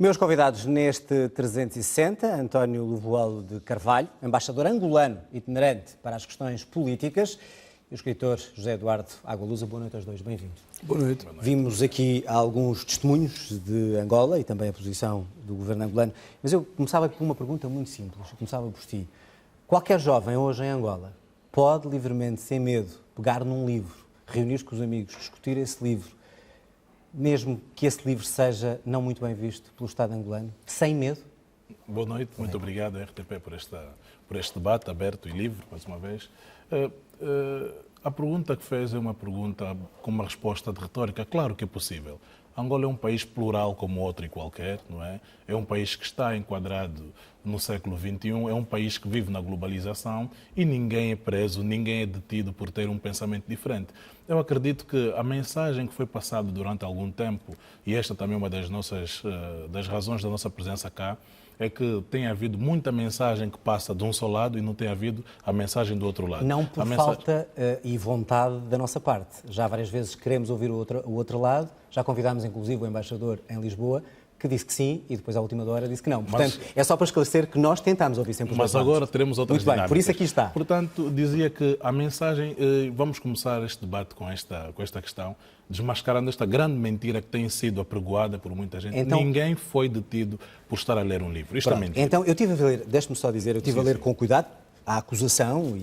Meus convidados neste 360, António Lovoalo de Carvalho, embaixador angolano itinerante para as questões políticas, e o escritor José Eduardo Agualusa. Boa noite aos dois, bem-vindos. Boa noite. Vimos aqui alguns testemunhos de Angola e também a posição do governo angolano, mas eu começava por uma pergunta muito simples, eu começava por ti. Qualquer jovem hoje em Angola pode livremente, sem medo, pegar num livro, reunir-se com os amigos, discutir esse livro, mesmo que esse livro seja não muito bem visto pelo Estado angolano, sem medo? Boa noite, muito obrigado à RTP por este debate aberto e livre, mais uma vez. A pergunta que fez é uma pergunta com uma resposta de retórica. Claro que é possível. Angola é um país plural como outro e qualquer, não é? É um país que está enquadrado no século XXI, é um país que vive na globalização e ninguém é preso, ninguém é detido por ter um pensamento diferente. Eu acredito que a mensagem que foi passada durante algum tempo, e esta também é uma das razões da nossa presença cá, é que tem havido muita mensagem que passa de um só lado e não tem havido a mensagem do outro lado. Não por falta e vontade da nossa parte. Já várias vezes queremos ouvir o outro lado, já convidámos inclusive o embaixador em Lisboa, que disse que sim e depois à última hora disse que não. Portanto, é só para esclarecer que nós tentamos ouvir sempre os dois lados. Mas agora teremos outras Muito bem, dinâmicas. por isso aqui está. Portanto, dizia que a mensagem... Vamos começar este debate com esta questão, desmascarando esta grande mentira que tem sido apregoada por muita gente. Então, ninguém foi detido por estar a ler um livro. Isto é mentira. Então, eu estive a ler, deixe-me só dizer, eu estive a ler com cuidado a acusação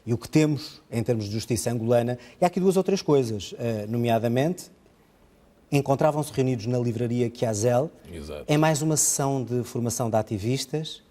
e o que temos em termos de justiça angolana. E há aqui duas ou três coisas, nomeadamente... Encontravam-se reunidos na livraria Kiazel, em mais uma sessão de formação de ativistas.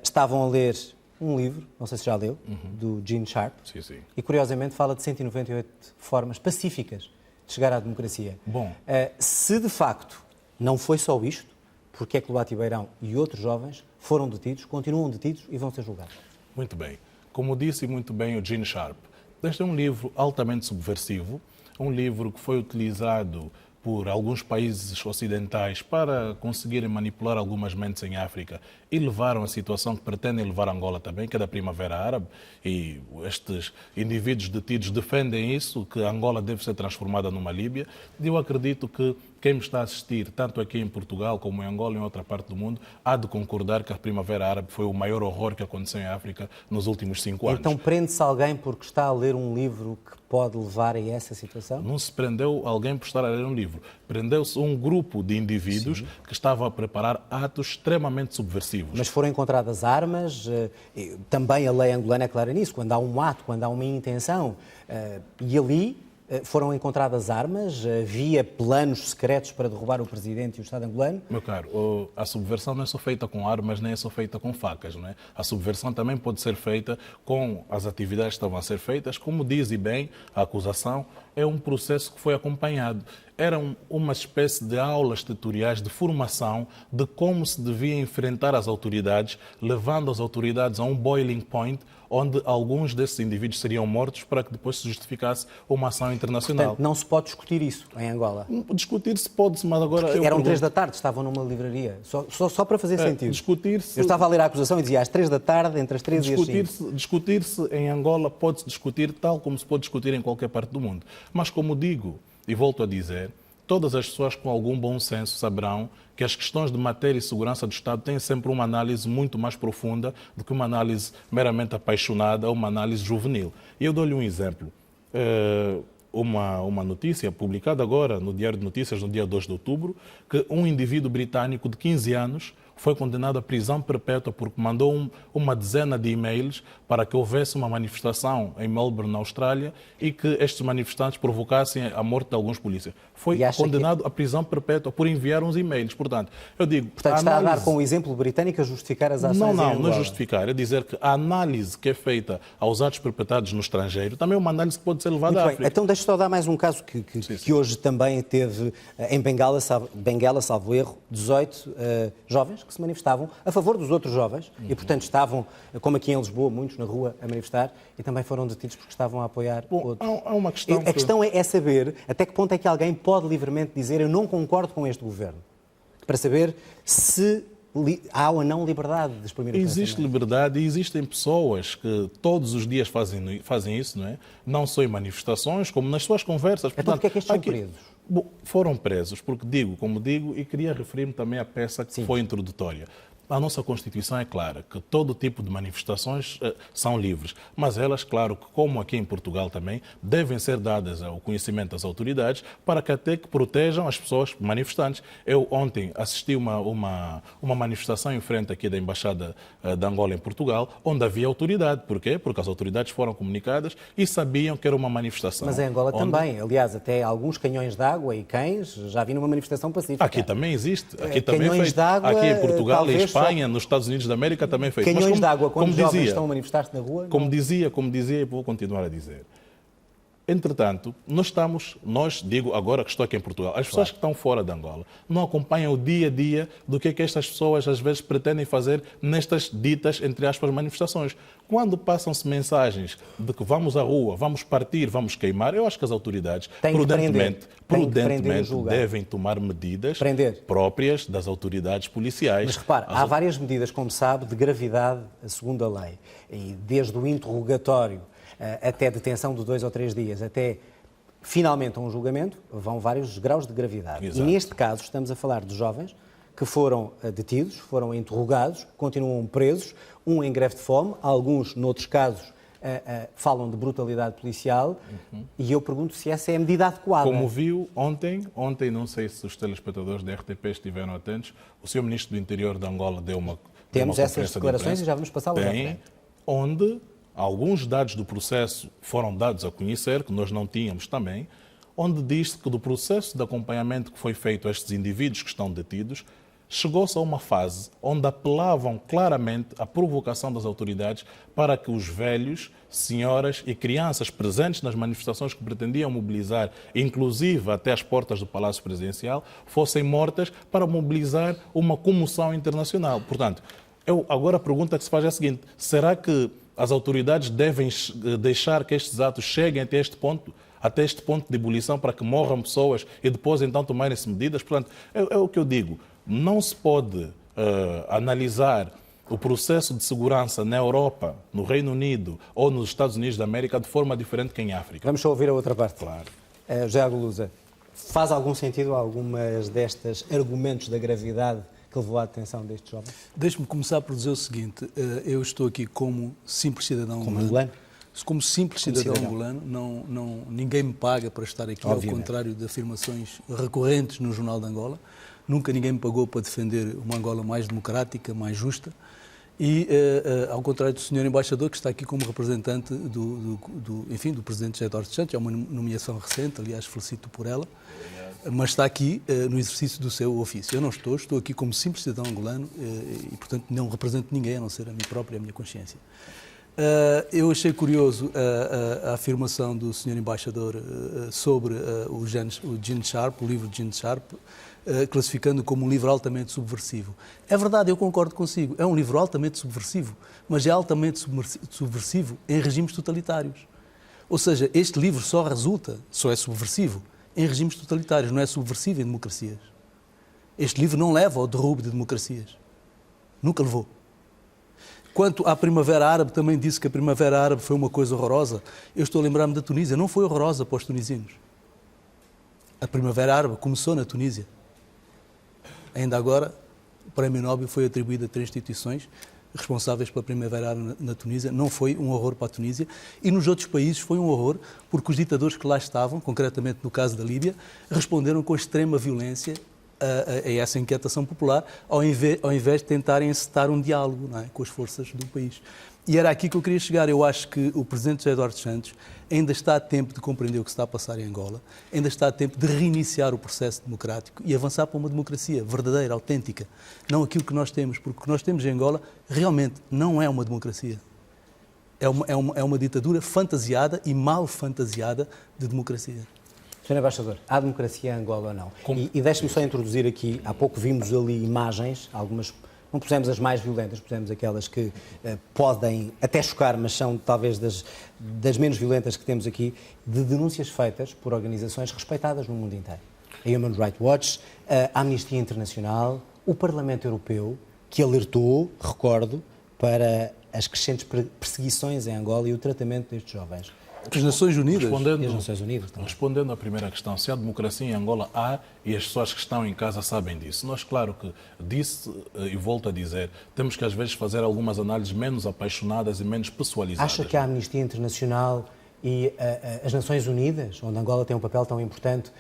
Estavam a ler um livro, não sei se já leu, do Gene Sharp. Sim. E, curiosamente, fala de 198 formas pacíficas de chegar à democracia. Bom. Se, de facto, não foi só isto, porque é que Lobato Beirão e outros jovens foram detidos, continuam detidos e vão ser julgados? Muito bem. Como disse muito bem o Gene Sharp, este é um livro altamente subversivo, um livro que foi utilizado por alguns países ocidentais para conseguirem manipular algumas mentes em África e levaram a situação que pretendem levar a Angola também, que é da Primavera Árabe, e estes indivíduos detidos defendem isso, que Angola deve ser transformada numa Líbia. E eu acredito que quem me está a assistir, tanto aqui em Portugal como em Angola e em outra parte do mundo, há de concordar que a Primavera Árabe foi o maior horror que aconteceu em África nos últimos 5 anos. Então prende-se alguém porque está a ler um livro que pode levar a essa situação? Não se prendeu alguém por estar a ler um livro. Prendeu-se um grupo de indivíduos que estava a preparar atos extremamente subversivos. Mas foram encontradas armas, também a lei angolana é clara nisso, quando há um ato, quando há uma intenção, e ali foram encontradas armas, havia planos secretos para derrubar o presidente e o Estado angolano? Meu caro, a subversão não é só feita com armas, nem é só feita com facas, não é? A subversão também pode ser feita com as atividades que estavam a ser feitas, como diz e bem a acusação, é um processo que foi acompanhado. Eram uma espécie de aulas tutoriais de formação de como se devia enfrentar as autoridades, levando as autoridades a um boiling point, onde alguns desses indivíduos seriam mortos para que depois se justificasse uma ação internacional. Portanto, não se pode discutir isso em Angola? Discutir-se pode-se, mas agora... Eram 3 da tarde, estavam numa livraria, só para fazer sentido. Discutir-se... Eu estava a ler a acusação e dizia às 3 da tarde, entre as 3 e as 5. Discutir-se em Angola pode-se discutir tal como se pode discutir em qualquer parte do mundo. Mas como digo, e volto a dizer, todas as pessoas com algum bom senso saberão que as questões de matéria e segurança do Estado têm sempre uma análise muito mais profunda do que uma análise meramente apaixonada ou uma análise juvenil. E eu dou-lhe um exemplo. Uma notícia publicada agora no Diário de Notícias, no dia 2 de outubro, que um indivíduo britânico de 15 anos foi condenado à prisão perpétua porque mandou uma dezena de e-mails para que houvesse uma manifestação em Melbourne, na Austrália, e que estes manifestantes provocassem a morte de alguns polícias. Foi condenado à prisão perpétua por enviar uns e-mails. Portanto, eu digo... Portanto, está a dar com o exemplo britânico a justificar as ações em Angola? Não é justificar. É dizer que a análise que é feita aos atos perpetrados no estrangeiro também é uma análise que pode ser levada à África. Então, deixe só dar mais um caso que hoje também teve em Bengala, salvo erro, 18 jovens que se manifestavam a favor dos outros jovens e, portanto, estavam, como aqui em Lisboa, muitos na rua a manifestar e também foram detidos porque estavam a apoiar outros. Há uma questão A questão é saber até que ponto é que alguém pode livremente dizer eu não concordo com este governo, para saber se há ou não liberdade de exprimir o pensamento. Existe liberdade e existem pessoas que todos os dias fazem isso, não é? Não só em manifestações, como nas suas conversas. Então, porquê é que estes são presos? Bom, foram presos, porque como digo, e queria referir-me também à peça que foi introdutória. A nossa Constituição é clara que todo tipo de manifestações são livres, mas elas, claro, que como aqui em Portugal também, devem ser dadas ao conhecimento das autoridades para que até que protejam as pessoas manifestantes. Eu ontem assisti uma manifestação em frente aqui da Embaixada de Angola em Portugal, onde havia autoridade. Porquê? Porque as autoridades foram comunicadas e sabiam que era uma manifestação. Mas em Angola também. Aliás, até alguns canhões de água e cães já vi numa manifestação pacífica. Aqui também existe. Aqui também canhões feito. De água, aqui em Portugal e Espanha, só... nos Estados Unidos da América também feito. Canhões de água, quando como jovens dizia, estão a manifestar-se na rua? Como dizia, e vou continuar a dizer. Entretanto, nós digo agora que estou aqui em Portugal, as pessoas que estão fora de Angola não acompanham o dia a dia do que é que estas pessoas às vezes pretendem fazer nestas ditas, entre aspas, manifestações. Quando passam-se mensagens de que vamos à rua, vamos partir, vamos queimar, eu acho que as autoridades prudentemente devem tomar medidas próprias das autoridades policiais. Mas repare, há várias medidas, como sabe, de gravidade segundo a lei. E desde o interrogatório até detenção de 2 ou 3 dias, até finalmente a um julgamento, vão vários graus de gravidade. Exato. E neste caso estamos a falar de jovens que foram detidos, foram interrogados, continuam presos, um em greve de fome, alguns, noutros casos, falam de brutalidade policial, e eu pergunto se essa é a medida adequada. Como viu ontem, não sei se os telespectadores da RTP estiveram atentos, o Sr. Ministro do Interior de Angola deu uma Temos uma essas declarações e já vamos passá-las à frente. Onde alguns dados do processo foram dados a conhecer, que nós não tínhamos também, onde diz-se que do processo de acompanhamento que foi feito a estes indivíduos que estão detidos, chegou-se a uma fase onde apelavam claramente à provocação das autoridades para que os velhos, senhoras e crianças presentes nas manifestações que pretendiam mobilizar, inclusive até as portas do Palácio Presidencial, fossem mortas para mobilizar uma comoção internacional. Portanto, agora a pergunta que se faz é a seguinte: será que as autoridades devem deixar que estes atos cheguem até este ponto de ebulição para que morram pessoas e depois então tomarem-se medidas? Portanto, é o que eu digo. Não se pode analisar o processo de segurança na Europa, no Reino Unido ou nos Estados Unidos da América de forma diferente que em África. Vamos só ouvir a outra parte. Claro. José Agulusa, faz algum sentido algumas destes argumentos da gravidade que levou à detenção destes jovens? Deixe-me começar por dizer o seguinte: eu estou aqui como simples cidadão angolano. Como simples cidadão angolano, ninguém me paga para estar aqui, obviamente, ao contrário de afirmações recorrentes no Jornal de Angola. Nunca ninguém me pagou para defender uma Angola mais democrática, mais justa. E, ao contrário do Sr. Embaixador, que está aqui como representante do Presidente José Eduardo Santos, é uma nomeação recente, aliás, felicito por ela, mas está aqui no exercício do seu ofício. Eu não estou aqui como simples cidadão angolano e, portanto, não represento ninguém, a não ser a mim própria e a minha consciência. Eu achei curioso a afirmação do Sr. Embaixador sobre o Gene Sharp, o livro de Gene Sharp, classificando como um livro altamente subversivo. É verdade, eu concordo consigo, é um livro altamente subversivo, mas é altamente subversivo em regimes totalitários. Ou seja, este livro só é subversivo em regimes totalitários, não é subversivo em democracias. Este livro não leva ao derrubo de democracias. Nunca levou. Quanto à Primavera Árabe, também disse que a Primavera Árabe foi uma coisa horrorosa. Eu estou a lembrar-me da Tunísia, não foi horrorosa para os tunisinos. A Primavera Árabe começou na Tunísia. Ainda agora, o Prémio Nobel foi atribuído a 3 instituições responsáveis pela Primavera Árabe na Tunísia. Não foi um horror para a Tunísia. E nos outros países foi um horror, porque os ditadores que lá estavam, concretamente no caso da Líbia, responderam com extrema violência a essa inquietação popular, ao invés de tentarem encetar um diálogo, não é, com as forças do país. E era aqui que eu queria chegar. Eu acho que o Presidente José Eduardo Santos ainda está a tempo de compreender o que se está a passar em Angola, ainda está a tempo de reiniciar o processo democrático e avançar para uma democracia verdadeira, autêntica. Não aquilo que nós temos, porque o que nós temos em Angola realmente não é uma democracia. É uma ditadura fantasiada e mal fantasiada de democracia. Sr. Embaixador, há democracia em Angola ou não? E deixe-me só introduzir aqui, há pouco vimos ali imagens, algumas, não pusemos as mais violentas, pusemos aquelas que podem até chocar, mas são talvez das menos violentas que temos aqui, de denúncias feitas por organizações respeitadas no mundo inteiro. A Human Rights Watch, a Amnistia Internacional, o Parlamento Europeu, que alertou, recordo, para as crescentes perseguições em Angola e o tratamento destes jovens. As Nações Unidas. E as Nações Unidas também. Respondendo à primeira questão, se há democracia em Angola, há, e as pessoas que estão em casa sabem disso. Nós, claro que disse e volto a dizer, temos que às vezes fazer algumas análises menos apaixonadas e menos pessoalizadas. Acha que a Amnistia Internacional e as Nações Unidas, onde Angola tem um papel tão importante,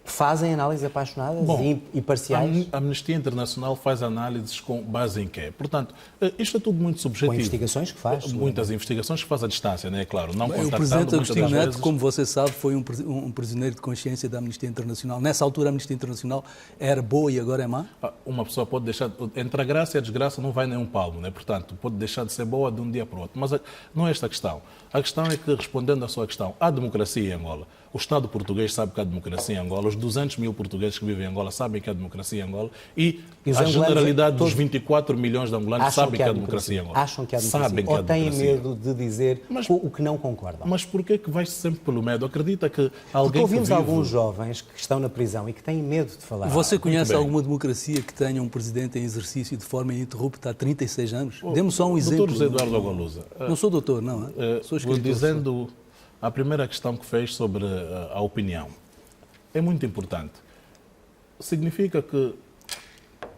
fazem análises apaixonadas e parciais? A Amnistia Internacional faz análises com base em quê? Portanto, isto é tudo muito subjetivo. Com investigações que faz? Muitas investigações que faz à distância, não é claro? Não O Presidente Agostinho Neto, como você sabe, foi um prisioneiro de consciência da Amnistia Internacional. Nessa altura, a Amnistia Internacional era boa e agora é má? Uma pessoa pode deixar... Entre a graça e a desgraça não vai nem um palmo, né? Portanto, pode deixar de ser boa de um dia para o outro. Mas não é esta a questão. A questão é que, respondendo à sua questão, há democracia em Angola. O Estado português sabe que há democracia em Angola, os 200 mil portugueses que vivem em Angola sabem que há democracia em Angola e a generalidade dos 24 milhões de angolanos sabem que há democracia em Angola. Acham que há democracia? Ou têm medo de dizer o que não concordam? Mas porquê que vai sempre pelo medo? Acredita que alguém Porque ouvimos que vive... alguns jovens que estão na prisão e que têm medo de falar. Você conhece alguma democracia que tenha um presidente em exercício de forma ininterrupta há 36 anos? Dê-me só um exemplo. Doutor José Eduardo Agualusa. Não sou doutor, não. Sou escritor. Dizendo a primeira questão que fez sobre a opinião. É muito importante. Significa que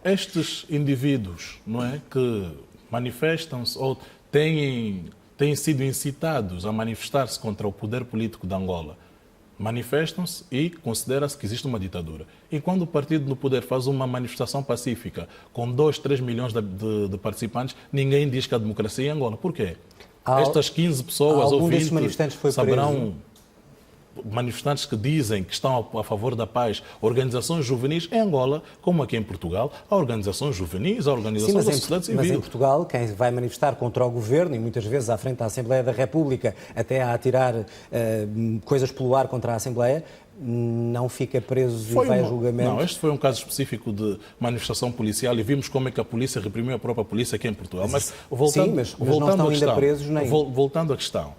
estes indivíduos, não é, que manifestam-se ou têm sido incitados a manifestar-se contra o poder político de Angola, manifestam-se e considera-se que existe uma ditadura. E quando o partido no poder faz uma manifestação pacífica com 2, 3 milhões de participantes, ninguém diz que há democracia em Angola. Por quê? Estas 15 pessoas ou 20 saberão... Manifestantes que dizem que estão a favor da paz, organizações juvenis em Angola, como aqui em Portugal, há organizações juvenis, há organizações da sociedade civil. Mas em Portugal, quem vai manifestar contra o governo, e muitas vezes à frente da Assembleia da República, até a atirar coisas pelo ar contra a Assembleia, não fica preso e vai a julgamento? Não, este foi um caso específico de manifestação policial e vimos como é que a polícia reprimiu a própria polícia aqui em Portugal. Mas voltando, mas não estão ainda presos nem... Voltando à questão,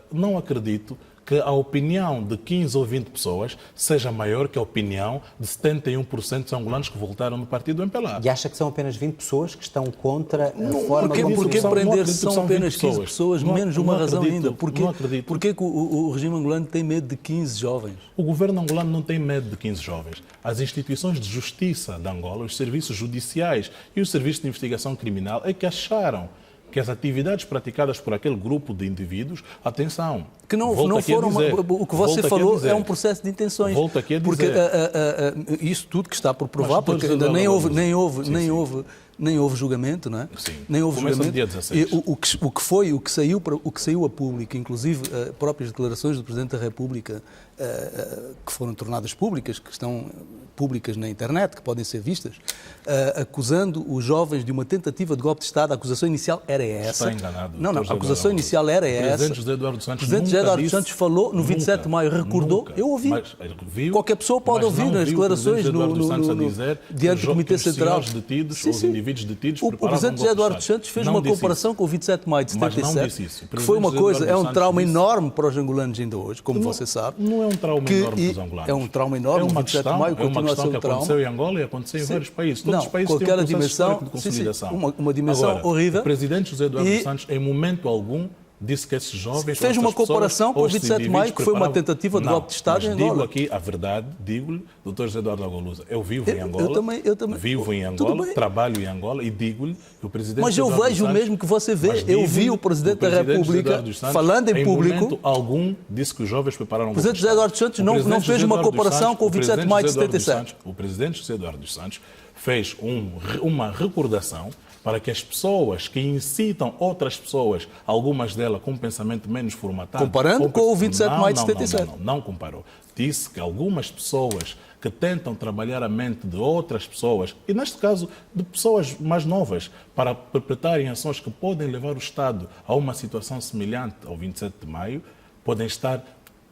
não acredito que a opinião de 15 ou 20 pessoas seja maior que a opinião de 71% dos angolanos que votaram no partido MPLA. E acha que são apenas 20 pessoas que estão contra a forma como... Porquê prender se são apenas 15 pessoas? Menos uma razão ainda. Porquê que o regime angolano tem medo de 15 jovens? O governo angolano não tem medo de 15 jovens. As instituições de justiça de Angola, os serviços judiciais e os serviços de investigação criminal é que acharam que as atividades praticadas por aquele grupo de indivíduos, atenção, que não foram o que você falou é um processo de intenções. Volto aqui a dizer. Porque isso tudo que está por provar, porque ainda nem houve julgamento, não é? Sim. Nem houve julgamento. Dia 16. O que saiu a público, inclusive próprias declarações do Presidente da República, que foram tornadas públicas, que estão públicas na internet, que podem ser vistas, acusando os jovens de uma tentativa de golpe de Estado. A acusação inicial era essa. Está enganado. Não, a acusação inicial era essa. O Presidente José Eduardo Santos falou no 27 de maio, recordou, eu ouvi. Qualquer pessoa pode ouvir nas declarações diante do Comitê Central. Os detidos, os indivíduos detidos, o Presidente José Eduardo Santos fez uma comparação com o 27 de maio de 77, que foi uma coisa, é um trauma enorme para os angolanos ainda hoje, como você sabe. Não é um trauma enorme para os angolanos. É um trauma enorme, o 27 de maio continua a ser um trauma. Aconteceu em Angola e aconteceu em vários países. Todos os países têm um processo histórico de consolidação. Uma dimensão horrível. O Presidente José Eduardo Santos, em momento algum, disse que esses jovens... Fez uma comparação com o 27 de maio, que foi uma tentativa de golpe de Estado em Angola. Digo aqui a verdade, digo-lhe, Dr. José Eduardo Agualusa, eu vivo em Angola, vivo em Angola, trabalho em Angola e digo-lhe que o Presidente Mas eu vejo o mesmo que você vê. Eu vi o Presidente da República falando em público... Em momento algum, disse que os jovens prepararam um golpe de Estado. O Presidente José Eduardo Santos não fez uma comparação com o 27 de maio de 77. O Presidente José Eduardo Santos fez uma recordação para que as pessoas que incitam outras pessoas, algumas delas com um pensamento menos formatado... Comparando com o 27 de maio de 77. Não comparou. Disse que algumas pessoas que tentam trabalhar a mente de outras pessoas, e neste caso de pessoas mais novas, para perpetrarem ações que podem levar o Estado a uma situação semelhante ao 27 de maio, podem estar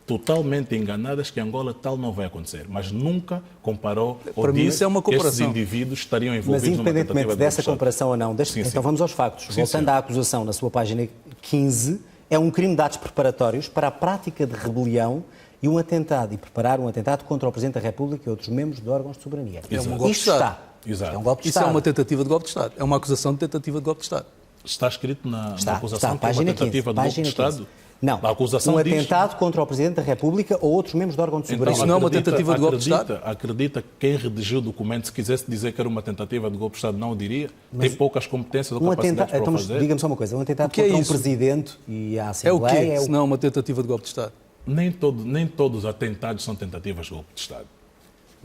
totalmente enganadas que em Angola tal não vai acontecer, mas nunca comparou ou disse que esses indivíduos estariam envolvidos numa tentativa de golpe de Estado. Mas independentemente dessa comparação ou não, então vamos aos factos. Voltando à acusação na sua página 15, é um crime de atos preparatórios para a prática de rebelião e um atentado, e preparar um atentado contra o Presidente da República e outros membros de órgãos de soberania. É um golpe de Estado. Exato. É um golpe de Isso Estado. É uma tentativa de golpe de Estado. É uma acusação de tentativa de golpe de Estado. Está escrito na acusação que é página uma tentativa 15, de golpe de Estado? Não, A acusação um diz... atentado contra o Presidente da República ou outros membros de órgãos de segurança. Isso não é uma tentativa de golpe de Estado? Acredita que quem redigiu o documento, se quisesse dizer que era uma tentativa de golpe de Estado, não o diria? Tem poucas competências ou capacidades para o fazer? Diga-me só uma coisa, um atentado que é contra um isso? Presidente e a É o Assembleia... quê? Se não é uma tentativa de golpe de Estado? Nem todos os atentados são tentativas de golpe de Estado.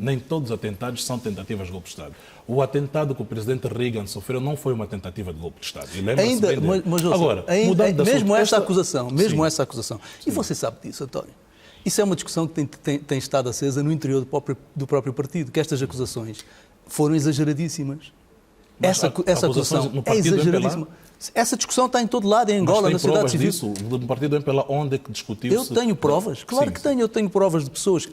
Nem todos os atentados são tentativas de golpe de Estado. O atentado que o presidente Reagan sofreu não foi uma tentativa de golpe de Estado. E lembra-se bem dele. Agora, mudando de mesmo assunto, essa acusação, essa acusação. E você sabe disso, António? Isso é uma discussão que tem estado acesa no interior do próprio partido, que estas acusações foram exageradíssimas. Essa acusação é exageradíssima. Essa discussão está em todo lado, em Angola, na sociedade civil. Disso, do partido MPLA, onde é que discutiu-se? Eu tenho provas, claro que tenho. Eu tenho provas de pessoas,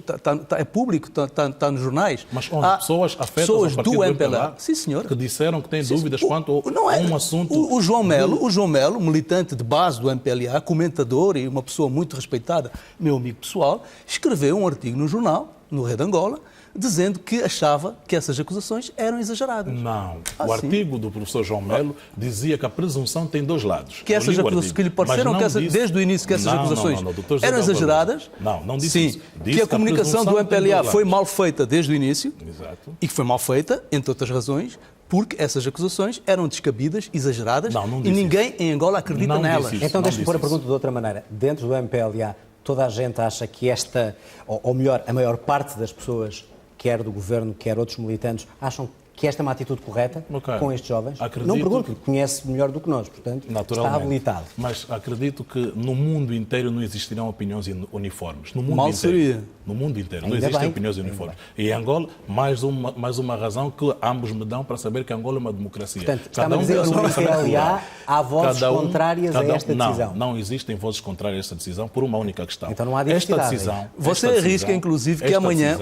é público, está nos jornais. Mas onde? Pessoas afetas ao partido do MPLA, MPLA, sim, senhora, que disseram que têm dúvidas quanto a um assunto... O João Melo, militante de base do MPLA, comentador e uma pessoa muito respeitada, meu amigo pessoal, escreveu um artigo no jornal, no Rede Angola, dizendo que achava que essas acusações eram exageradas. Não. O artigo do professor João Melo dizia que a presunção tem dois lados. Que essas acusações que lhe pareceram desde o início que essas acusações eram exageradas. Não disse sim, isso. Disse que a comunicação do MPLA foi mal feita desde o início. Exato. E que foi mal feita, entre outras razões, porque essas acusações eram descabidas, exageradas, e ninguém em Angola acredita nelas. Então deixe-me pôr a pergunta de outra maneira. Dentro do MPLA, toda a gente acha que esta, ou melhor, a maior parte das pessoas, quer do governo, quer outros militantes, acham que esta é uma atitude correta com estes jovens? Não pergunto, porque conhece melhor do que nós, portanto, está habilitado. Mas acredito que no mundo inteiro não existirão opiniões uniformes. No mundo Mal inteiro. Seria. No mundo inteiro Ainda não existem bem. opiniões uniformes. E em Angola, mais uma razão que ambos me dão para saber que Angola é uma democracia. Portanto, está-me a dizer que no MPLA há vozes contrárias a esta decisão. Não existem vozes contrárias a esta decisão por uma única questão. Então não há diversidade. Esta decisão... Você arrisca, inclusive, que amanhã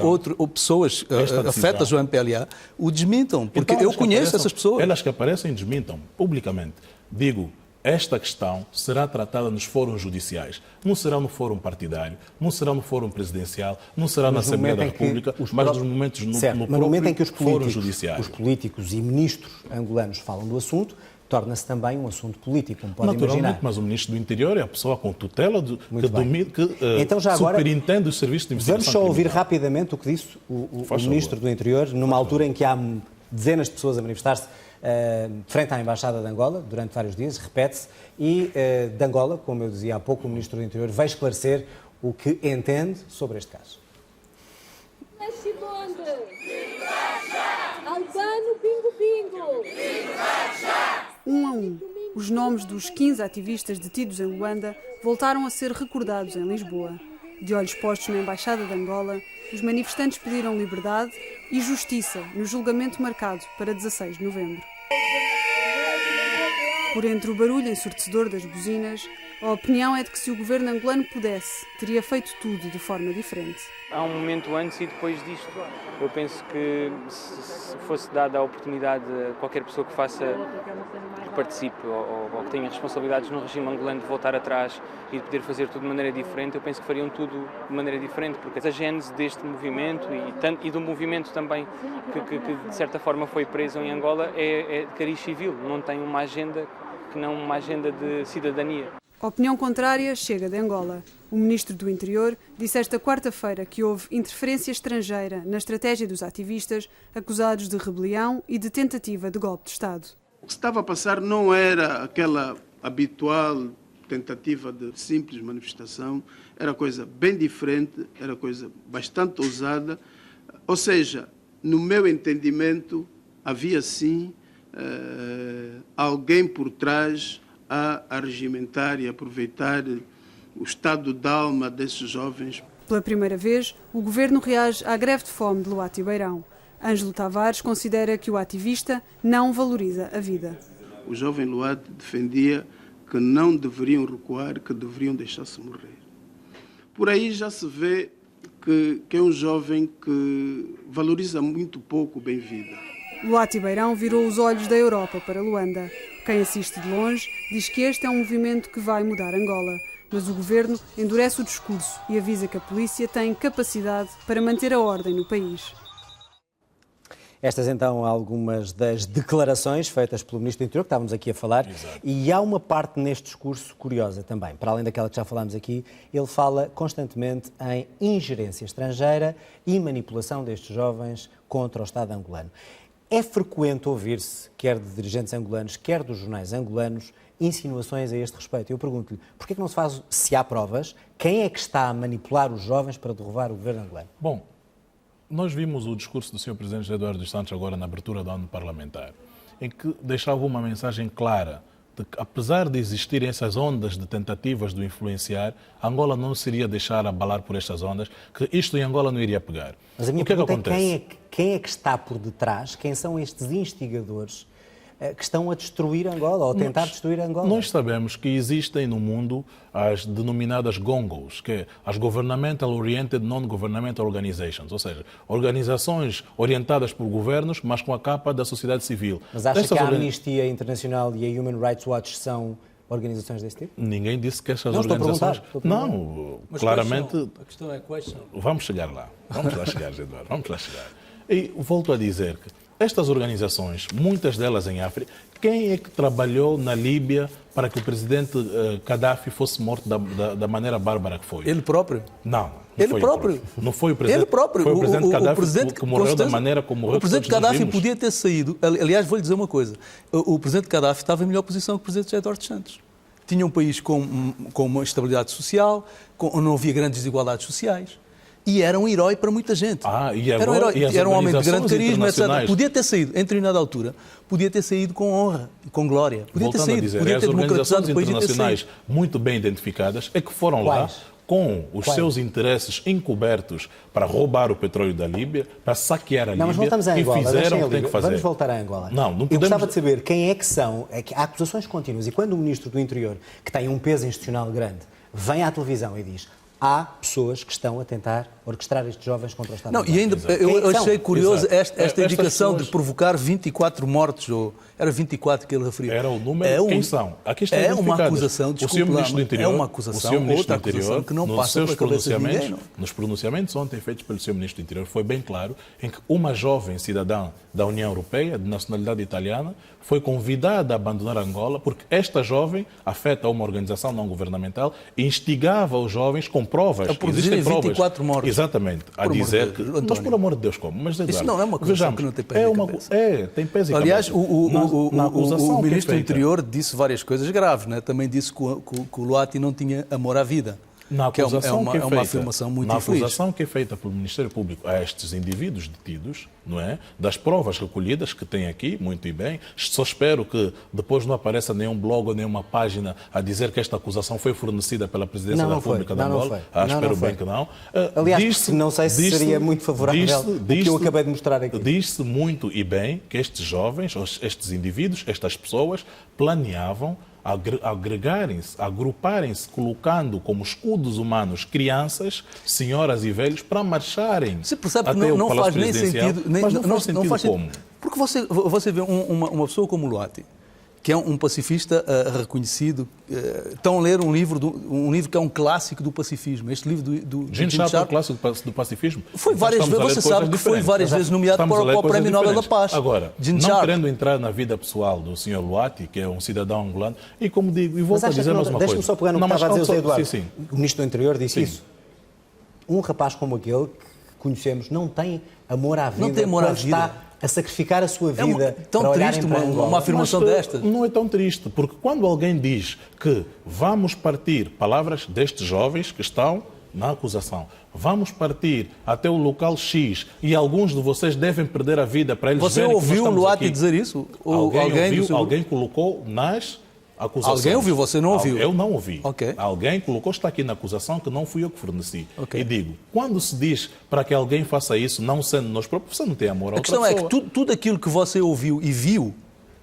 pessoas afetas ao MPLA o desmintam, porque eu conheço essas pessoas. Elas que aparecem desmintam publicamente. Digo, esta questão será tratada nos fóruns judiciais. Não será no fórum partidário, não será no fórum presidencial, não será na Assembleia da República, mas nos momentos no momento em que os fórum judiciário. Os políticos e ministros angolanos falam do assunto, torna-se também um assunto político, como pode imaginar. Mas o Ministro do Interior é a pessoa com tutela que então, já agora, superintende os serviços de investigação. Vamos só ouvir rapidamente o que disse o Ministro do Interior, numa altura em que há dezenas de pessoas a manifestar-se frente à Embaixada de Angola, durante vários dias, repete-se, e de Angola, como eu dizia há pouco, o Ministro do Interior vai esclarecer o que entende sobre este caso. Albano Bingo. Um a um, os nomes dos 15 ativistas detidos em Luanda voltaram a ser recordados em Lisboa. De olhos postos na Embaixada de Angola, os manifestantes pediram liberdade e justiça no julgamento marcado para 16 de novembro. Por entre o barulho ensurdecedor das buzinas, a opinião é de que se o governo angolano pudesse, teria feito tudo de forma diferente. Há um momento antes e depois disto. Eu penso que se fosse dada a oportunidade a qualquer pessoa que participe ou que tenha responsabilidades no regime angolano de voltar atrás e de poder fazer tudo de maneira diferente, eu penso que fariam tudo de maneira diferente, porque a gênese deste movimento e do movimento também que de certa forma foi preso em Angola é de cariz civil, não tem uma agenda que não uma agenda de cidadania. A opinião contrária chega de Angola. O Ministro do Interior disse esta quarta-feira que houve interferência estrangeira na estratégia dos ativistas acusados de rebelião e de tentativa de golpe de Estado. O que estava a passar não era aquela habitual tentativa de simples manifestação, era coisa bem diferente, era coisa bastante ousada. Ou seja, no meu entendimento, havia sim alguém por trás a regimentar e aproveitar o estado de alma desses jovens. Pela primeira vez, o governo reage à greve de fome de Luati Beirão. Ângelo Tavares considera que o ativista não valoriza a vida. O jovem Luati defendia que não deveriam recuar, que deveriam deixar-se morrer. Por aí já se vê que é um jovem que valoriza muito pouco o bem-vida. Luati Beirão virou os olhos da Europa para Luanda. Quem assiste de longe diz que este é um movimento que vai mudar Angola, mas o governo endurece o discurso e avisa que a polícia tem capacidade para manter a ordem no país. Estas, então, algumas das declarações feitas pelo Ministro do Interior, que estávamos aqui a falar. Exato. E há uma parte neste discurso curiosa também. Para além daquela que já falámos aqui, ele fala constantemente em ingerência estrangeira e manipulação destes jovens contra o Estado angolano. É frequente ouvir-se, quer de dirigentes angolanos, quer dos jornais angolanos, insinuações a este respeito. Eu pergunto-lhe, porquê que não se faz, se há provas, quem é que está a manipular os jovens para derrubar o governo angolano? Bom, nós vimos o discurso do Sr. Presidente Eduardo dos Santos agora na abertura do ano parlamentar, em que deixava uma mensagem clara de que, apesar de existirem essas ondas de tentativas de o influenciar, Angola não se iria deixar abalar por estas ondas, que isto em Angola não iria pegar. Mas a minha o que pergunta é que é acontece? quem é que está por detrás, quem são estes instigadores que estão a destruir Angola, ou a tentar destruir Angola? Nós sabemos que existem no mundo as denominadas GONGOs, que é as Governmental Oriented Non-Governmental Organizations, ou seja, organizações orientadas por governos, mas com a capa da sociedade civil. Mas acha que a Amnistia Internacional e a Human Rights Watch são organizações desse tipo? Ninguém disse que estas Não, organizações... estou a perguntar. Não, Mas claramente... a questão é quais são. Vamos chegar lá. Vamos lá chegar, Eduardo. Vamos lá chegar. E volto a dizer que estas organizações, muitas delas em África, quem é que trabalhou na Líbia para que o presidente Gaddafi fosse morto da maneira bárbara que foi? Ele próprio? Não. Ele próprio. Não foi o presidente. Ele próprio. Foi o presidente Gaddafi presidente, que morreu da maneira como morreu. O presidente Gaddafi podia ter saído. Aliás, vou-lhe dizer uma coisa. O presidente Gaddafi estava em melhor posição que o presidente Eduardo dos Santos. Tinha um país com uma estabilidade social, onde não havia grandes desigualdades sociais. E era um herói para muita gente. E agora, era um herói, era um homem de grande carisma, etc. Podia ter saído, em determinada altura, podia ter saído com honra e com glória. Podia Voltando ter saído, a dizer, podia ter as democratizado organizações o país e ter internacionais saído. muito bem identificadas é que foram Quais? lá com os Quais? seus interesses encobertos para roubar o petróleo da Líbia, para saquear a Líbia, Não, mas voltamos a e Angola. fizeram Deixem o a que tem Líbia. que fazer. Vamos voltar a Angola. Não Eu podemos... gostava de saber quem é que são, há acusações contínuas, e quando o Ministro do Interior, que tem um peso institucional grande, vem à televisão e diz: há pessoas que estão a tentar orquestrar estes jovens contra o Estado. Não, e ainda Exato. eu achei curioso Exato. esta indicação pessoas... de provocar 24 mortos, ou era 24 que ele referiu. Era o número, quem são? Aqui estão uma acusação, desculpa, o Sr. Ministro do Interior, é uma acusação, o Sr. Ministro outra do Interior, acusação que não nos passa seus pela cabeça de pronunciamentos, ninguém, não? nos pronunciamentos ontem feitos pelo Sr. Ministro do Interior, foi bem claro em que uma jovem cidadã da União Europeia, de nacionalidade italiana, foi convidada a abandonar Angola porque esta jovem, afeta a uma organização não governamental, instigava os jovens com provas. A produzirem 24 mortos. Exatamente. A Por dizer amor de que... Deus, Mas António. por amor de Deus, como? Mas, Eduardo, Isso não é uma acusação vejamos, que não tem pés e cabeça. tem pés e Aliás, cabeça. Na acusação o que é Ministro do feita- Interior disse várias coisas graves, né? Também disse que o Luati não tinha amor à vida. Na acusação que é uma feita, afirmação muito na infeliz. acusação que é feita pelo Ministério Público a estes indivíduos detidos, não é? Das provas recolhidas que tem aqui, muito e bem, só espero que depois não apareça nenhum blog ou nenhuma página a dizer que esta acusação foi fornecida pela Presidência da República de Angola. Espero bem que não. Aliás, não sei se seria muito favorável o que eu acabei de mostrar aqui. Diz-se muito e bem que estes jovens, estes indivíduos, estas pessoas, planeavam agregarem-se, agruparem-se, colocando como escudos humanos crianças, senhoras e velhos para marcharem. Você percebe que até não o Palácio faz nem Presidencial. sentido. Mas não faz sentido como? Porque você vê uma pessoa como o Luati, que é um pacifista reconhecido, estão a ler um livro que é um clássico do pacifismo. Este livro do Gene Sharp é o clássico do pacifismo. Foi várias vezes, você sabe que foi várias vezes nomeado para o Prémio Nobel da Paz. Agora, Gene não Sharp. querendo entrar na vida pessoal do Sr. Luati, que é um cidadão angolano, e como digo, e volto a Mas dizer mais uma coisa. deixa-me só pegar no que Não, estava a mas dizer o Zé Eduardo. Sim. O Ministro do Interior disse Sim. isso. Um rapaz como aquele que conhecemos não tem amor à vida. Não tem amor à quando vida. está a sacrificar a sua vida tão para olharem triste para Angola. uma afirmação Mas, destas. não é tão triste, porque quando alguém diz que vamos partir, palavras destes jovens que estão na acusação, vamos partir até o local X e alguns de vocês devem perder a vida para eles Você verem que nós ouviu o estamos Luati aqui. dizer isso? Alguém colocou nas acusações. Alguém ouviu, você não ouviu? Eu não ouvi. Ok. Alguém colocou, está aqui na acusação, que não fui eu que forneci. Ok. E digo, quando se diz para que alguém faça isso, não sendo nós próprios, você não tem amor a A outra questão é pessoa. que tudo aquilo que você ouviu e viu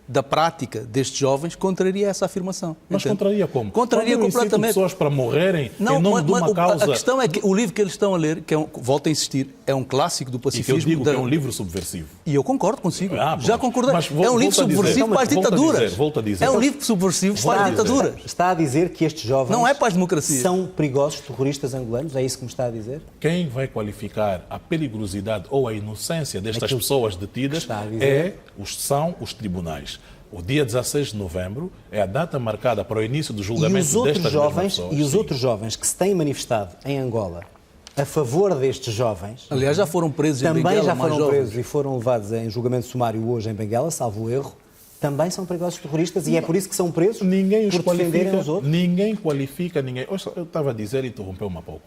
da prática destes jovens contraria essa afirmação. Mas entende? contraria como? Contraria Quando eu incito completamente. pessoas para morrerem em nome de uma causa... A questão é que o livro que eles estão a ler, volto a insistir, é um clássico do E que eu pacifismo. digo que é um livro subversivo. E eu concordo consigo. Pronto. Já concordei. Mas É um livro subversivo para as ditaduras. Volto a dizer. É um livro subversivo para as ditaduras. Está a dizer que estes jovens Não é para as democracias. são perigosos terroristas angolanos? É isso que me está a dizer? Quem vai qualificar a perigosidade ou a inocência destas Aquilo pessoas detidas que está a dizer. são os tribunais. O dia 16 de novembro é a data marcada para o início do E julgamento os outros destas jovens, mesmas pessoas. e os Sim. outros jovens que se têm manifestado em Angola a favor destes jovens, Aliás, já foram presos em também Benguela, já mais foram jovens. presos e foram levados em julgamento sumário hoje em Benguela, salvo erro, também são perigosos terroristas e é por isso que são presos Ninguém os por defenderem qualifica, os outros. ninguém qualifica ninguém. Eu estava a dizer e interrompeu-me há pouco.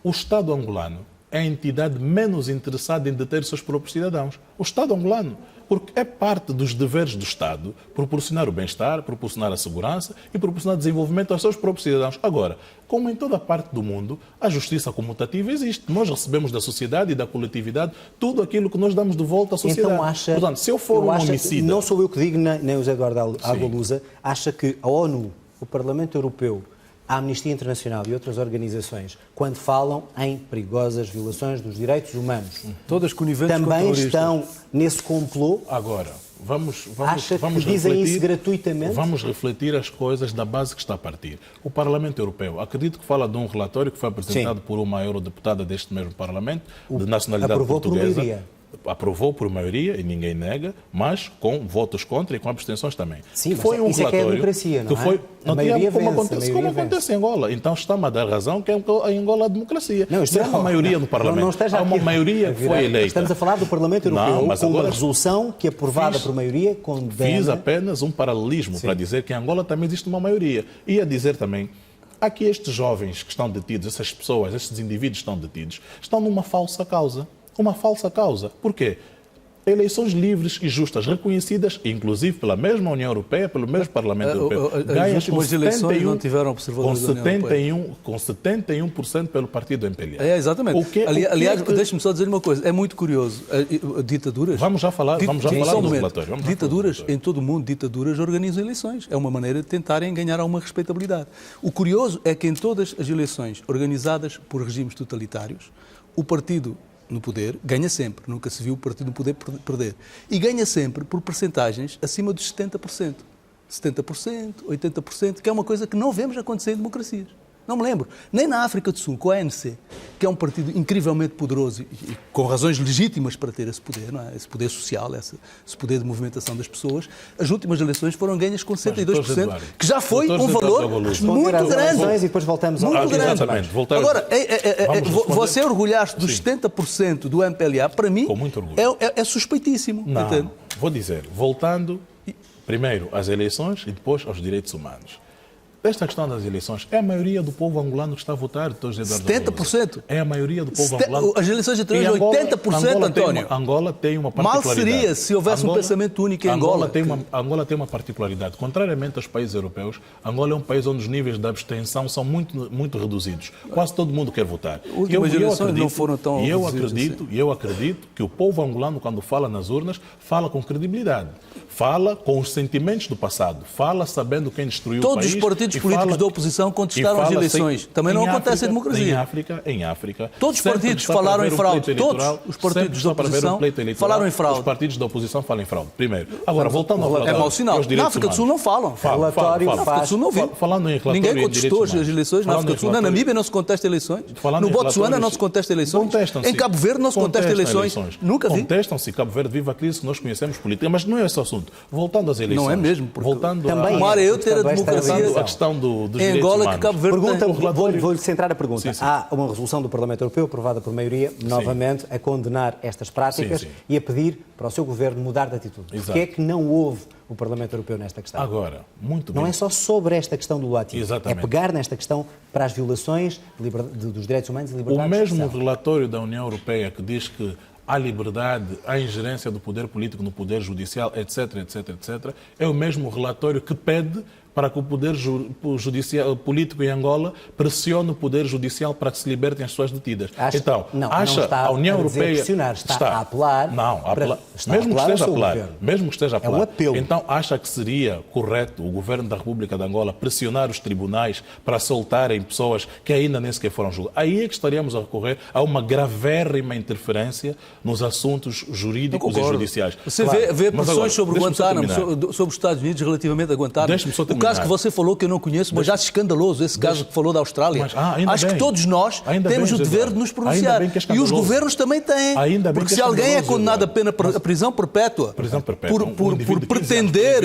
O Estado angolano é a entidade menos interessada em deter os seus próprios cidadãos. O Estado angolano. Porque é parte dos deveres do Estado proporcionar o bem-estar, proporcionar a segurança e proporcionar desenvolvimento aos seus próprios cidadãos. Agora, como em toda parte do mundo, a justiça comutativa existe. Nós recebemos da sociedade e da coletividade tudo aquilo que nós damos de volta à sociedade. Então acha, Portanto, se eu for um homicida... Não sou eu que digo, nem o Zé Eduardo Agualusa, acha que a ONU, o Parlamento Europeu, a Amnistia Internacional e outras organizações, quando falam em perigosas violações dos direitos humanos, Todas coniventes com também terroristas. estão nesse complô? Agora, vamos Acha que vamos dizem refletir, isso gratuitamente? Vamos refletir as coisas da base que está a partir. O Parlamento Europeu, acredito que fala de um relatório que foi apresentado por uma eurodeputada deste mesmo Parlamento, de nacionalidade aprovou por portuguesa. maioria. Aprovou por maioria, e ninguém nega, mas com votos contra e com abstenções também. Sim, que foi mas um isso é que é a relatório democracia, não que é? foi, A não maioria tinha, como vence, a acontece, maioria como acontece em Angola. Então está-me a dar razão que em Angola há democracia. Não, isto há uma maioria no Parlamento. Não esteja há uma aqui maioria a que virar. foi eleita. Estamos a falar do Parlamento Europeu Não, mas com uma agora resolução que, aprovada fiz- por maioria, condena... Fiz apenas um paralelismo para dizer que em Angola também existe uma maioria. E a dizer também, aqui estes jovens que estão detidos, essas pessoas, estes indivíduos que estão detidos, estão numa falsa causa. Uma falsa causa. Por quê? Eleições livres e justas, reconhecidas, inclusive pela mesma União Europeia, pelo mesmo Parlamento Europeu. As últimas eleições não tiveram observadores da União Europeia. Com 71% pelo partido MPLA. É, exatamente. O que Aliás, que... deixe-me só dizer uma coisa. É muito curioso. Ditaduras... Vamos já falar Só um do momento. relatório. Vamos já Ditaduras, falar do em todo o mundo, ditaduras organizam eleições. É uma maneira de tentarem ganhar alguma respeitabilidade. O curioso é que em todas as eleições organizadas por regimes totalitários, o partido no poder ganha sempre. Nunca se viu o partido no poder perder. E ganha sempre por percentagens acima dos 70%. 70%, 80%, que é uma coisa que não vemos acontecer em democracias. Não me lembro. Nem na África do Sul, com a ANC, que é um partido incrivelmente poderoso e com razões legítimas para ter esse poder, não é? Esse poder social, esse poder de movimentação das pessoas, as últimas eleições foram ganhas com 62%, que já foi um valor muito grande. E depois voltamos ao... Muito grande. Exatamente. Agora, Vamos responder. você orgulhar-se dos 70% do MPLA, para mim, Com muito orgulho. é suspeitíssimo. Não, Entende? vou dizer, voltando primeiro às eleições e depois aos direitos humanos. Esta questão das eleições, é a maioria do povo angolano que está a votar, Dr. José Eduardo 70%? Agualusa. É a maioria do povo angolano. As eleições anteriores, E Angola- 80%, António. Angola tem uma Mal particularidade. seria se houvesse um pensamento único em Angola. Angola tem uma particularidade. Contrariamente aos países europeus, Angola é um país onde os níveis de abstenção são muito reduzidos. Quase todo mundo quer votar. Últimas eleições não foram tão reduzidas E eu acredito que o povo angolano, quando fala nas urnas, fala com credibilidade. Fala com os sentimentos do passado. Fala sabendo quem destruiu o país. Todos os partidos políticos da oposição contestaram as eleições. Também não acontece em democracia. Em África. Todos os partidos falaram em fraude. Todos os partidos da oposição falaram em fraude. Os partidos da oposição falam em fraude. Primeiro. Agora, voltando ao relatório. É mau sinal. Na África do Sul não falam. Relatório Na África do Sul não vi. Falando em relatório Ninguém em contestou as direitos eleições na humanos. África do Sul. Na Namíbia não se contesta eleições. Falando No em Botsuana relatórios- não se contesta eleições. Contestam-se. Em Cabo Verde não se contesta Contestam eleições. Nunca vi. Contestam-se. Cabo Verde vive a crise que nós conhecemos política. Mas não é esse o assunto. Voltando às eleições. Não é mesmo, porque Voltando também Tomara eu ter a Também está democracia relação. a questão dos em direitos Angola humanos. que Cabo Verde Pergunta, tem. vou-lhe centrar a pergunta. Sim, sim. Há uma resolução do Parlamento Europeu aprovada por maioria, novamente, a condenar estas práticas Sim, sim. e a pedir para o seu governo mudar de atitude. Exato. Porquê é que não houve o Parlamento Europeu nesta questão? Agora, muito bem. Não é só sobre esta questão do Luati. Exatamente. É pegar nesta questão para as violações dos direitos humanos e O liberdades de mesmo expressão. relatório da União Europeia que diz que há liberdade, há ingerência do poder político no poder judicial, etc., etc., etc., é o mesmo relatório que pede para que o poder judicial, político em Angola pressione o poder judicial para que se libertem as pessoas detidas. Então, acha a União Europeia está a apelar, mesmo que esteja a apelar, é um apelo. Então acha que seria correto o governo da República de Angola pressionar os tribunais para soltarem pessoas que ainda nem sequer foram julgadas? Aí é que estaríamos a recorrer a uma gravérrima interferência nos assuntos jurídicos e judiciais. Você vê pressões sobre o Guantánamo, sobre os Estados Unidos relativamente a Guantánamo. O caso que você falou, que eu não conheço, mas acho escandaloso, esse caso que falou da Austrália. Acho que todos nós temos o dever de nos pronunciar. E os governos também têm. Porque se alguém é condenado a prisão perpétua por pretender...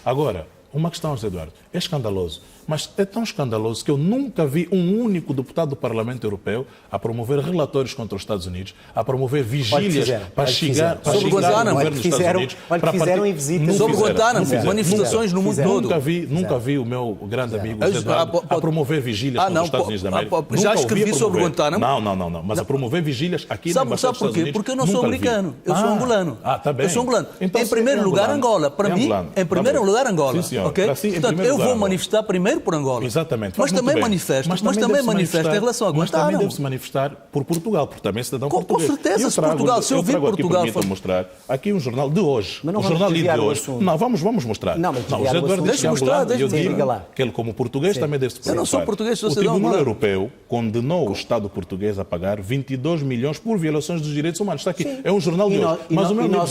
Agora, uma questão, José Eduardo, é escandaloso. Mas é tão escandaloso que eu nunca vi um único deputado do Parlamento Europeu a promover relatórios contra os Estados Unidos, a promover vigílias para chegar ao governo dos Estados Unidos. Fizeram em visitas sobre Guantánamo, manifestações no mundo todo. Nunca vi o meu grande amigo José Eduardo a promover vigílias contra os Estados Unidos da América. Já escrevi sobre Guantánamo. Não. Mas a promover vigílias aqui na Embaixada dos Estados Unidos. Porque eu não sou americano, eu sou angolano. Tá bem. Eu sou angolano. Em primeiro lugar, Angola. Para mim, em primeiro lugar, Angola. Portanto, eu vou manifestar primeiro por Angola. Exatamente. Mas também manifesta em relação a Guantánamo. Mas também deve-se manifestar por Portugal, porque também é cidadão português. Com certeza, se Portugal, se eu vir Portugal... mostrar aqui um jornal de hoje. Mas não o jornal de hoje. Não, vamos mostrar. Não, mas o José Eduardo diz que é angolano e eu digo que ele, como português, também deve-se preocupar. Eu não sou português, sou O cidadão Tribunal angolano. Europeu condenou o Estado português a pagar 22 milhões por violações dos direitos humanos. Está aqui. Sim. É um jornal de hoje. Mas o meu amigo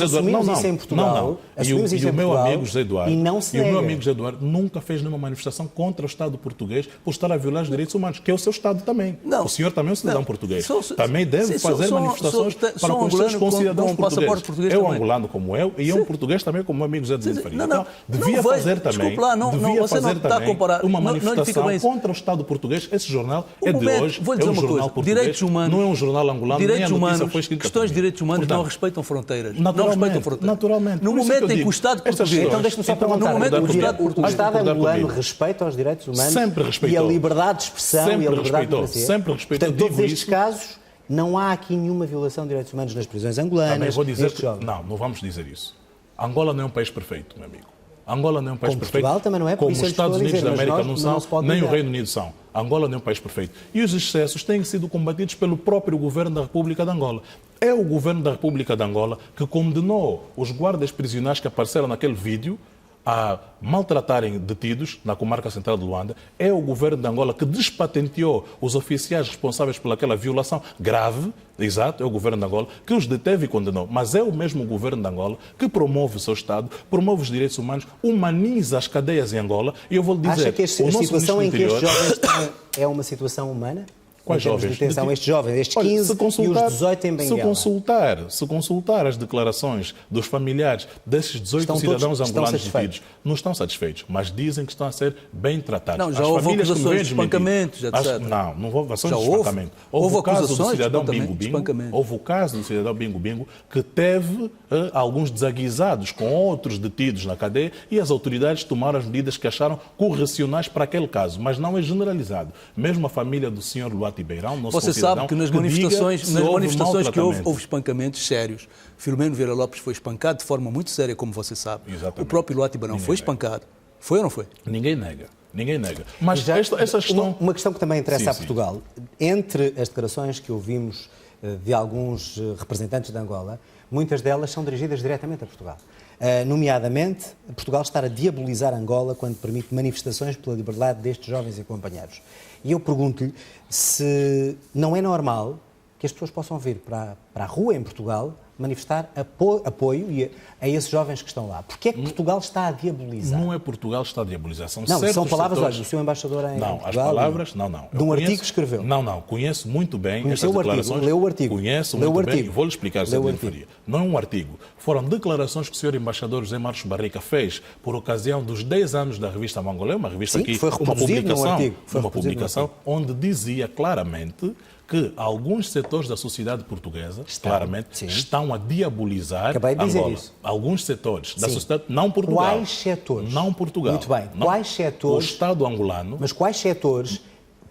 José Eduardo... Não. E o meu amigo José Eduardo nunca fez nenhuma manifestação contra o Estado português por estar a violar os direitos humanos, que é o seu Estado também. O senhor também é um cidadão português. Também deve fazer manifestações para conversar com cidadãos portugueses. É um angolano como eu e é um português também como o meu amigo José de Faria. Então, devia fazer também uma manifestação contra o Estado português. Esse jornal é de hoje, é um jornal português, não é um jornal angolano, nem a notícia foi escrita. Questões de direitos humanos não respeitam fronteiras. Naturalmente. No momento em que o Estado português... Então deixe-me só perguntar. O Estado angolano respeita os direitos humanos e a liberdade de expressão e a liberdade de democracia? Sempre respeitou. Portanto, todos estes casos, não há aqui nenhuma violação de direitos humanos nas prisões angolanas. Também vou dizer que... Não vamos dizer isso. Angola não é um país perfeito, meu amigo. Angola não é um país perfeito. Portugal também não é, como os Estados Unidos da América não são, nem o Reino Unido são. Angola não é um país perfeito. E os excessos têm sido combatidos pelo próprio governo da República de Angola. É o governo da República de Angola que condenou os guardas prisionais que apareceram naquele vídeo a maltratarem detidos na comarca central de Luanda. É o governo de Angola que despatenteou os oficiais responsáveis pelaquela violação grave, exato, é o governo de Angola, que os deteve e condenou. Mas é o mesmo governo de Angola que promove o seu Estado, promove os direitos humanos, humaniza as cadeias em Angola. E eu vou lhe dizer... Acha que a situação em que estes jovens estão é uma situação humana? Quais jovens? De detenção, estes jovens, estes 15 e os 18 em Benguela. Se consultar as declarações dos familiares desses 18 cidadãos angolanos detidos, não estão satisfeitos, mas dizem que estão a ser bem tratados. Não, já houve acusações de espancamentos, etc. Não houve acusações de espancamento. Houve o caso do cidadão Bingo-Bingo. Houve o caso do cidadão Bingo-Bingo que teve alguns desaguisados com outros detidos na cadeia e as autoridades tomaram as medidas que acharam correcionais para aquele caso, mas não é generalizado. Mesmo a família do senhor Luati Beirão, você sabe que nas manifestações que houve espancamentos sérios. Filomeno Vieira Lopes foi espancado de forma muito séria, como você sabe. Exatamente. O próprio Luati Beirão foi espancado. Foi ou não foi? Ninguém nega. Mas essa questão... Uma questão que também interessa a Portugal. Entre as declarações que ouvimos de alguns representantes de Angola, muitas delas são dirigidas diretamente a Portugal. Nomeadamente, Portugal está a diabolizar Angola quando permite manifestações pela liberdade destes jovens e companheiros. E eu pergunto-lhe se não é normal que as pessoas possam vir para a rua em Portugal manifestar apoio a esses jovens que estão lá. Porquê é que Portugal está a diabolizar? Não é Portugal que está a diabolizar. São palavras do seu embaixador em Portugal. As palavras, não. De um artigo que escreveu. Não. Conheço muito bem essas declarações. Leu o artigo. Conheço muito bem e vou-lhe explicar, José de Faria. Não é um artigo. Foram declarações que o senhor embaixador José Marcos Barrica fez por ocasião dos 10 anos da revista Mangolé, uma revista que foi uma publicação onde dizia claramente que alguns setores da sociedade portuguesa, claramente, estão a diabolizar Angola. Isso. Alguns setores da sociedade, não Portugal. Quais setores? Não Portugal. Muito bem. Quais setores? O Estado angolano. Mas quais setores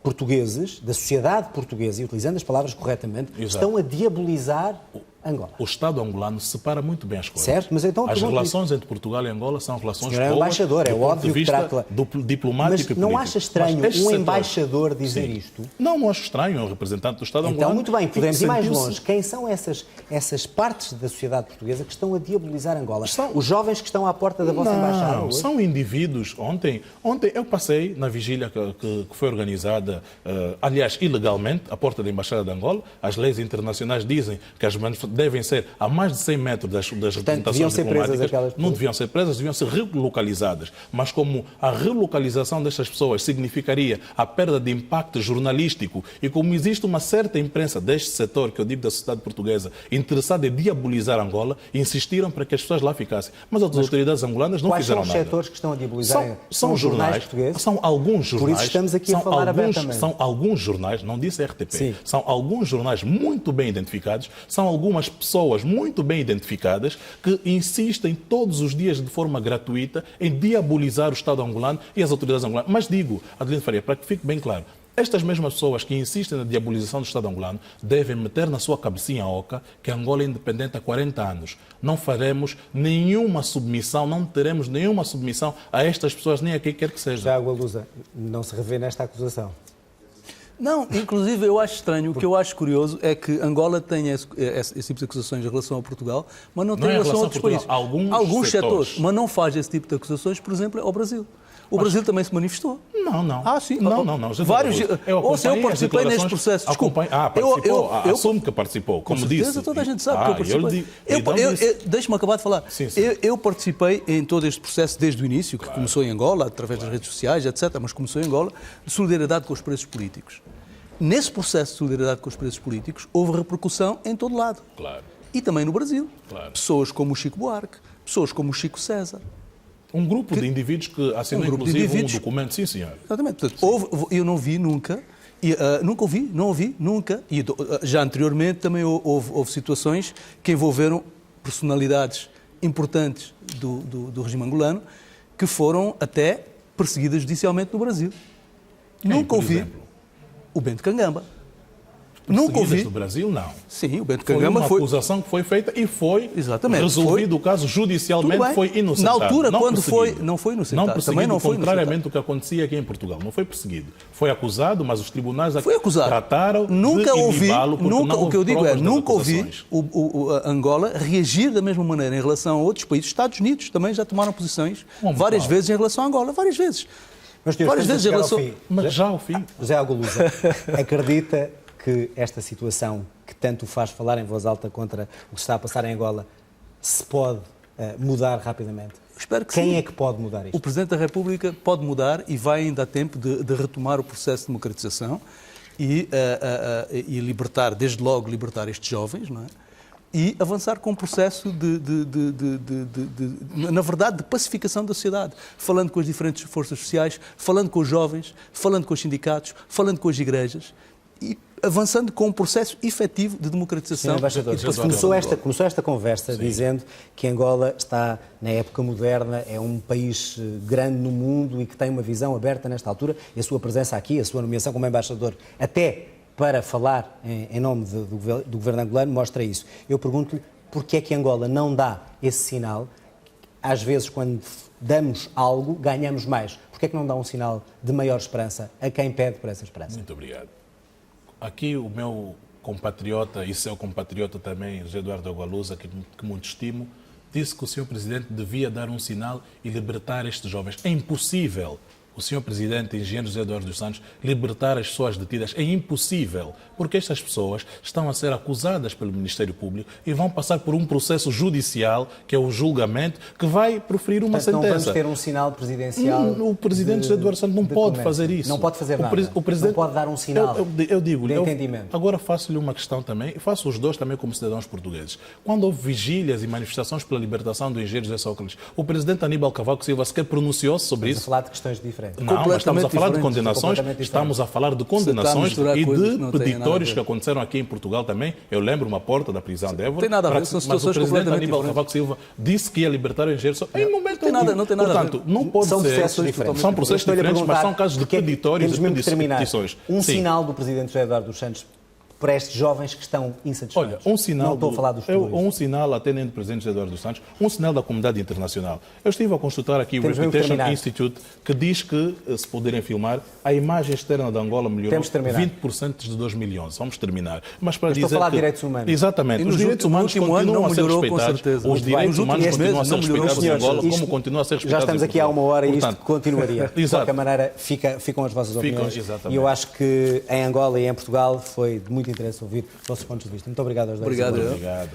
portugueses, da sociedade portuguesa, e utilizando as palavras corretamente, estão a diabolizar Angola. O Estado angolano separa muito bem as coisas. Certo, mas então as relações entre Portugal e Angola são relações boas. É embaixador, é óbvio que trata... diplomático e político. Mas não acha estranho um embaixador dizer isto? Não acho estranho, é um representante do Estado angolano. Então, muito bem, podemos ir mais longe. Quem são essas partes da sociedade portuguesa que estão a diabolizar Angola? Os jovens que estão à porta da vossa embaixada hoje? São indivíduos. Ontem eu passei na vigília que foi organizada, aliás, ilegalmente, à porta da Embaixada de Angola. As leis internacionais dizem que as manifestações devem ser a mais de 100 metros das representações diplomáticas. Não deviam ser presas, deviam ser relocalizadas. Mas como a relocalização destas pessoas significaria a perda de impacto jornalístico e como existe uma certa imprensa deste setor, que eu digo da sociedade portuguesa, interessada em diabolizar Angola, insistiram para que as pessoas lá ficassem. Mas as autoridades angolanas não fizeram nada. Quais são os setores que estão a diabolizar? São jornais portugueses? São alguns jornais. Por isso estamos aqui a falar abertamente. São alguns jornais, não disse RTP, Sim. São alguns jornais muito bem identificados, são algumas pessoas muito bem identificadas que insistem todos os dias de forma gratuita em diabolizar o Estado angolano e as autoridades angolanas. Mas digo, Adelino Faria, para que fique bem claro, estas mesmas pessoas que insistem na diabolização do Estado angolano devem meter na sua cabecinha oca que Angola é independente há 40 anos. Não faremos nenhuma submissão, não teremos nenhuma submissão a estas pessoas, nem a quem quer que seja. Já Agualusa não se revê nesta acusação? Não, inclusive eu acho estranho, o que eu acho curioso é que Angola tenha esse tipo de acusações em relação a Portugal, mas não tem em relação a outros países. Alguns setores, mas não faz esse tipo de acusações, por exemplo, ao Brasil. O Brasil também se manifestou. Não. Ah, sim. Não. Vários. Eu participei neste processo. Desculpa. Participou. Assumo que participou, como com disse. certeza, toda a gente sabe que eu participei. Deixa-me acabar de falar. Sim. Eu participei em todo este processo desde o início, que começou em Angola, através das redes sociais, etc., mas começou em Angola, de solidariedade com os presos políticos. Nesse processo de solidariedade com os presos políticos, houve repercussão em todo lado. Claro. E também no Brasil. Claro. Pessoas como o Chico Buarque, pessoas como o Chico César. Um grupo de indivíduos que assinou, inclusive, um documento. Sim, senhor. Exatamente. Portanto, eu não vi nunca, não ouvi nunca, e já anteriormente também houve situações que envolveram personalidades importantes do regime angolano que foram até perseguidas judicialmente no Brasil. Nunca ouvi. Exemplo? O Bento Kangamba. Nunca ouvi. Do Brasil, não. Sim, o Bento Kangamba foi uma acusação que foi feita e foi resolvido o caso judicialmente, foi inocentado. Na altura, não quando perseguido. não foi inocentado. Não perseguido, também não foi contrariamente do que acontecia aqui em Portugal. Não foi perseguido. Foi acusado, mas os tribunais trataram nunca de ouvi, nunca, o que eu digo é, nunca ouvi a Angola reagir da mesma maneira em relação a outros países. Estados Unidos também já tomaram posições várias vezes em relação a Angola. Várias vezes. Mas já ao fim. José Agualusa, acredita que esta situação que tanto faz falar em voz alta contra o que está a passar em Angola se pode mudar rapidamente? Espero que Quem sim. é que pode mudar isto? O Presidente da República pode mudar e vai ainda a tempo de retomar o processo de democratização e libertar, desde logo, libertar estes jovens, não é? E avançar com um processo na verdade, de pacificação da sociedade, falando com as diferentes forças sociais, falando com os jovens, falando com os sindicatos, falando com as igrejas e avançando com um processo efetivo de democratização. Começou esta conversa dizendo que Angola está na época moderna, é um país grande no mundo e que tem uma visão aberta nesta altura, e a sua presença aqui, a sua nomeação como embaixador, até para falar em nome do governo angolano, mostra isso. Eu pergunto-lhe porque é que Angola não dá esse sinal. Às vezes, quando damos algo, ganhamos mais. Porque é que não dá um sinal de maior esperança a quem pede por essa esperança? Muito obrigado. Aqui o meu compatriota e seu compatriota também, José Eduardo Agualusa, que muito estimo, disse que o Sr. Presidente devia dar um sinal e libertar estes jovens. É impossível o Sr. Presidente, engenheiro José Eduardo dos Santos, libertar as pessoas detidas. É impossível, porque estas pessoas estão a ser acusadas pelo Ministério Público e vão passar por um processo judicial, que é o julgamento, que vai proferir uma sentença. Não vamos ter um sinal presidencial. O Presidente José Eduardo dos Santos não pode fazer isso. Não pode fazer nada. O Presidente não pode dar um sinal eu digo-lhe, de entendimento. Agora faço-lhe uma questão também, e faço os dois também como cidadãos portugueses. Quando houve vigílias e manifestações pela libertação do engenheiro José Sócrates, o Presidente Aníbal Cavaco Silva sequer pronunciou-se sobre isso. Estamos a falar de questões diferentes. Não, mas estamos a falar de condenações, estamos a falar de condenações e de peditórios que aconteceram aqui em Portugal também. Eu lembro uma porta da prisão de Évora. Tem nada a ver, são situações completamente diferentes. Mas o Presidente Aníbal Cavaco Silva disse que ia libertar o engenheiro Sócrates. Em momento não tem nada a ver. Portanto, não pode são ser. Processos diferentes. São processos diferentes, mas são casos de peditórios e petições. Um sinal do Presidente José Eduardo dos Santos para estes jovens que estão insatisfeitos? Olha, um sinal, não estou a falar dos terroristas. um sinal, atendendo o presidente José Eduardo dos Santos, um sinal da comunidade internacional. Eu estive a consultar aqui o Temos mesmo que Reputation terminar. Institute, que diz que, se puderem filmar, a imagem externa de Angola melhorou Temos que terminar. 20% desde 2011. Vamos terminar. Mas para Mas dizer estou a falar que... de direitos humanos. Exatamente. E Os no direitos humanos último ano continuam não a ser melhorou, com respeitados. certeza. Os direitos Nos humanos últimos continuam a meses ser não melhorou, respeitados em senhores, Angola, isto- como continuam a ser respeitados Já estamos em aqui há uma Portugal. hora e Portanto, isto continuaria. De Exato. qualquer maneira, ficam as vossas opiniões. exatamente. E eu acho que em Angola e em Portugal foi de muito interesse ouvir os vossos pontos de vista. Muito obrigado aos dois. Obrigado. Obrigado.